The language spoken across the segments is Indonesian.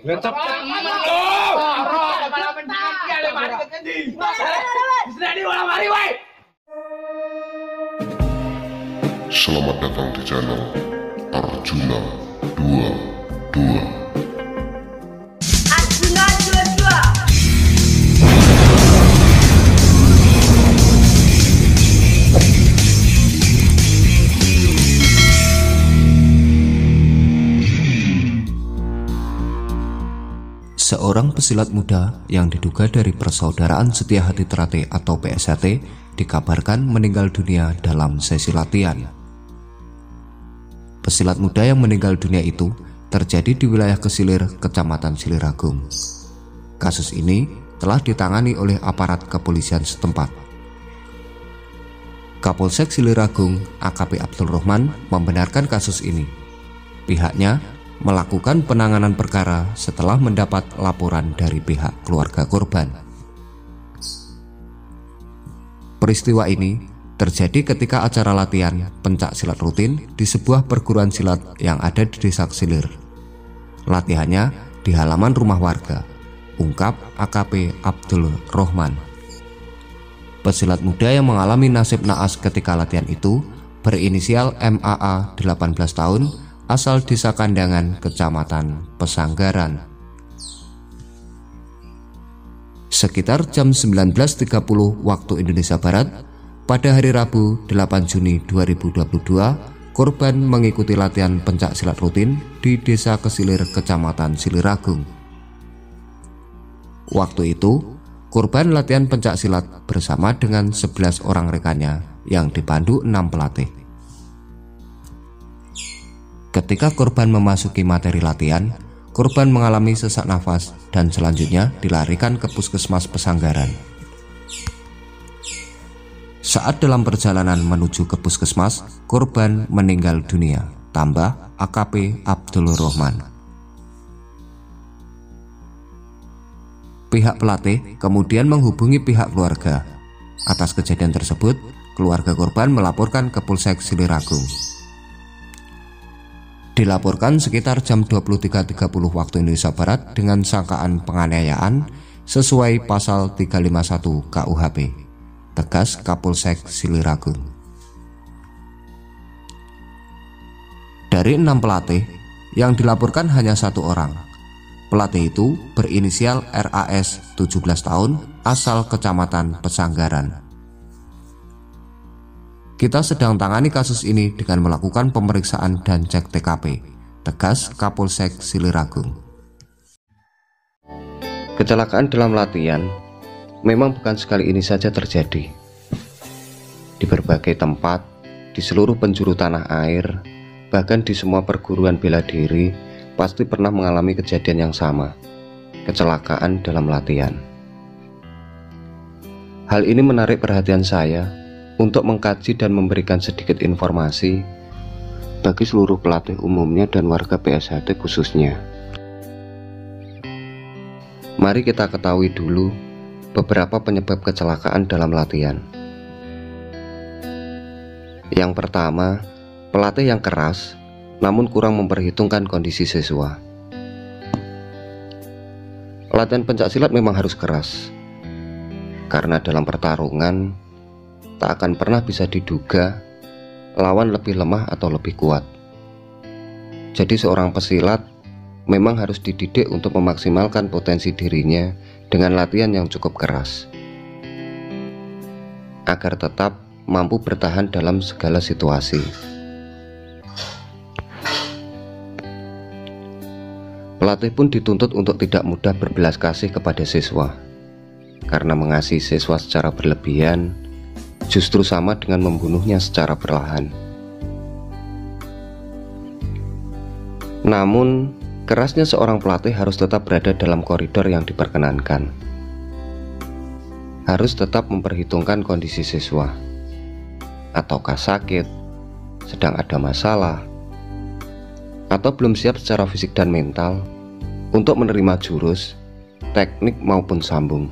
Lecap Selamat datang di channel Arjuna 22. Arjuna 22. Seorang pesilat muda yang diduga dari Persaudaraan Setia Hati Terate atau PSHT dikabarkan meninggal dunia dalam sesi latihan. Pesilat muda yang meninggal dunia itu terjadi di wilayah Kesilir, Kecamatan Siliragung. Kasus ini telah ditangani oleh aparat kepolisian setempat. Kapolsek Siliragung, AKP Abdul Rohman, membenarkan kasus ini. Pihaknya melakukan penanganan perkara setelah mendapat laporan dari pihak keluarga korban. Peristiwa ini terjadi ketika acara latihan pencak silat rutin di sebuah perguruan silat yang ada di Desa Kesilir. Latihannya di halaman rumah warga, ungkap AKP Abdul Rohman. Pesilat muda yang mengalami nasib naas ketika latihan itu berinisial MAA 18 tahun, asal Desa Kandangan, Kecamatan Pesanggaran. Sekitar jam 19.30 waktu Indonesia Barat, pada hari Rabu 8 Juni 2022, korban mengikuti latihan pencak silat rutin di Desa Kesilir, Kecamatan Siliragung. Waktu itu, korban latihan pencak silat bersama dengan 11 orang rekannya yang dipandu 6 pelatih. Ketika korban memasuki materi latihan, korban mengalami sesak nafas dan selanjutnya dilarikan ke Puskesmas Pesanggaran. Saat dalam perjalanan menuju ke Puskesmas, korban meninggal dunia, tambah AKP Abdul Rohman. Pihak pelatih kemudian menghubungi pihak keluarga. Atas kejadian tersebut, keluarga korban melaporkan ke Polsek Siliragung. Dilaporkan sekitar jam 23.30 waktu Indonesia Barat dengan sangkaan penganiayaan sesuai pasal 351 KUHP, tegas Kapolsek Siliragung. Dari 6 pelatih, yang dilaporkan hanya 1 orang. Pelatih itu berinisial RAS 17 tahun, asal Kecamatan Pesanggaran. Kita sedang tangani kasus ini dengan melakukan pemeriksaan dan cek TKP, tegas Kapolsek Siliragung. Kecelakaan dalam latihan memang bukan sekali ini saja terjadi. Di berbagai tempat, di seluruh penjuru tanah air, bahkan di semua perguruan bela diri, pasti pernah mengalami kejadian yang sama, kecelakaan dalam latihan. Hal ini menarik perhatian saya untuk mengkaji dan memberikan sedikit informasi bagi seluruh pelatih umumnya dan warga PSHT khususnya. Mari kita ketahui dulu beberapa penyebab kecelakaan dalam latihan. Yang pertama, pelatih yang keras namun kurang memperhitungkan kondisi siswa. Latihan pencaksilat memang harus keras, karena dalam pertarungan tak akan pernah bisa diduga lawan lebih lemah atau lebih kuat. Jadi seorang pesilat memang harus dididik untuk memaksimalkan potensi dirinya dengan latihan yang cukup keras, agar tetap mampu bertahan dalam segala situasi. Pelatih pun dituntut untuk tidak mudah berbelas kasih kepada siswa, karena mengasihi siswa secara berlebihan justru sama dengan membunuhnya secara perlahan. Namun, kerasnya seorang pelatih harus tetap berada dalam koridor yang diperkenankan. Harus tetap memperhitungkan kondisi siswa, ataukah sakit, sedang ada masalah, atau belum siap secara fisik dan mental untuk menerima jurus, teknik maupun sambung.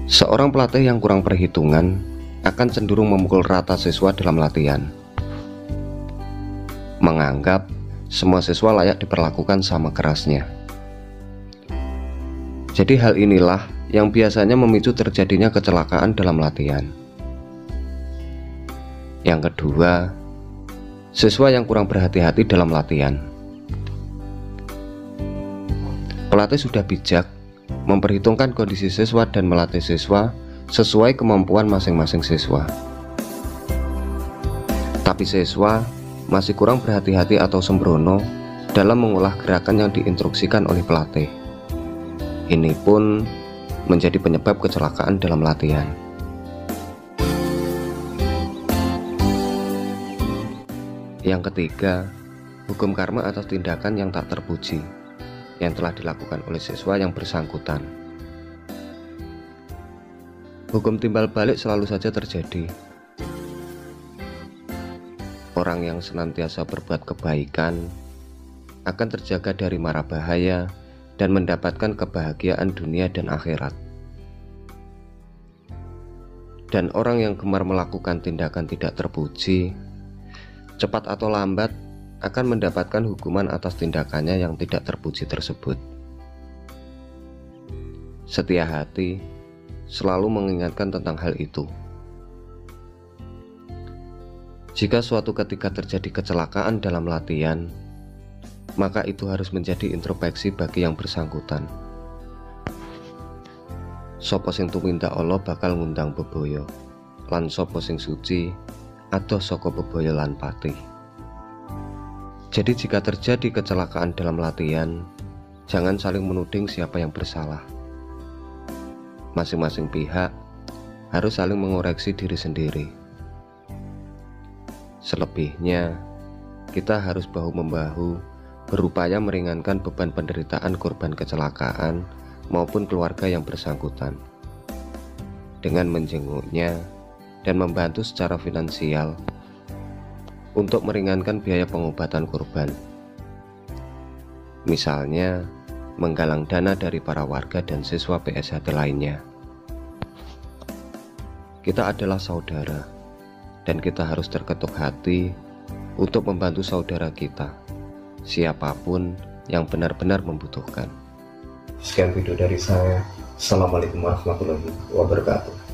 Seorang pelatih yang kurang perhitungan akan cenderung memukul rata siswa dalam latihan, menganggap semua siswa layak diperlakukan sama kerasnya. Jadi hal inilah yang biasanya memicu terjadinya kecelakaan dalam latihan. Yang kedua, siswa yang kurang berhati-hati dalam latihan. Pelatih sudah bijak memperhitungkan kondisi siswa dan melatih siswa sesuai kemampuan masing-masing siswa. Tapi siswa masih kurang berhati-hati atau sembrono dalam mengolah gerakan yang diinstruksikan oleh pelatih. Ini pun menjadi penyebab kecelakaan dalam latihan. Yang ketiga, hukum karma atas tindakan yang tak terpuji yang telah dilakukan oleh siswa yang bersangkutan. Hukum timbal balik selalu saja terjadi. Orang yang senantiasa berbuat kebaikan akan terjaga dari mara bahaya dan mendapatkan kebahagiaan dunia dan akhirat. Dan orang yang gemar melakukan tindakan tidak terpuji, cepat atau lambat akan mendapatkan hukuman atas tindakannya yang tidak terpuji tersebut. Setia hati selalu mengingatkan tentang hal itu. Jika suatu ketika terjadi kecelakaan dalam latihan, maka itu harus menjadi introspeksi bagi yang bersangkutan. Sopo sing tumindak Allah bakal ngundang bebaya, lan sopo sing suci adoh saka bebaya lan patih. Jadi jika terjadi kecelakaan dalam latihan, jangan saling menuding siapa yang bersalah. Masing-masing pihak harus saling mengoreksi diri sendiri. Selebihnya, kita harus bahu-membahu berupaya meringankan beban penderitaan korban kecelakaan maupun keluarga yang bersangkutan dengan menjenguknya dan membantu secara finansial untuk meringankan biaya pengobatan korban. Misalnya, menggalang dana dari para warga dan siswa PSHT lainnya. Kita adalah saudara, dan kita harus terketuk hati untuk membantu saudara kita, siapapun yang benar-benar membutuhkan. Sekian video dari saya. Assalamualaikum warahmatullahi wabarakatuh.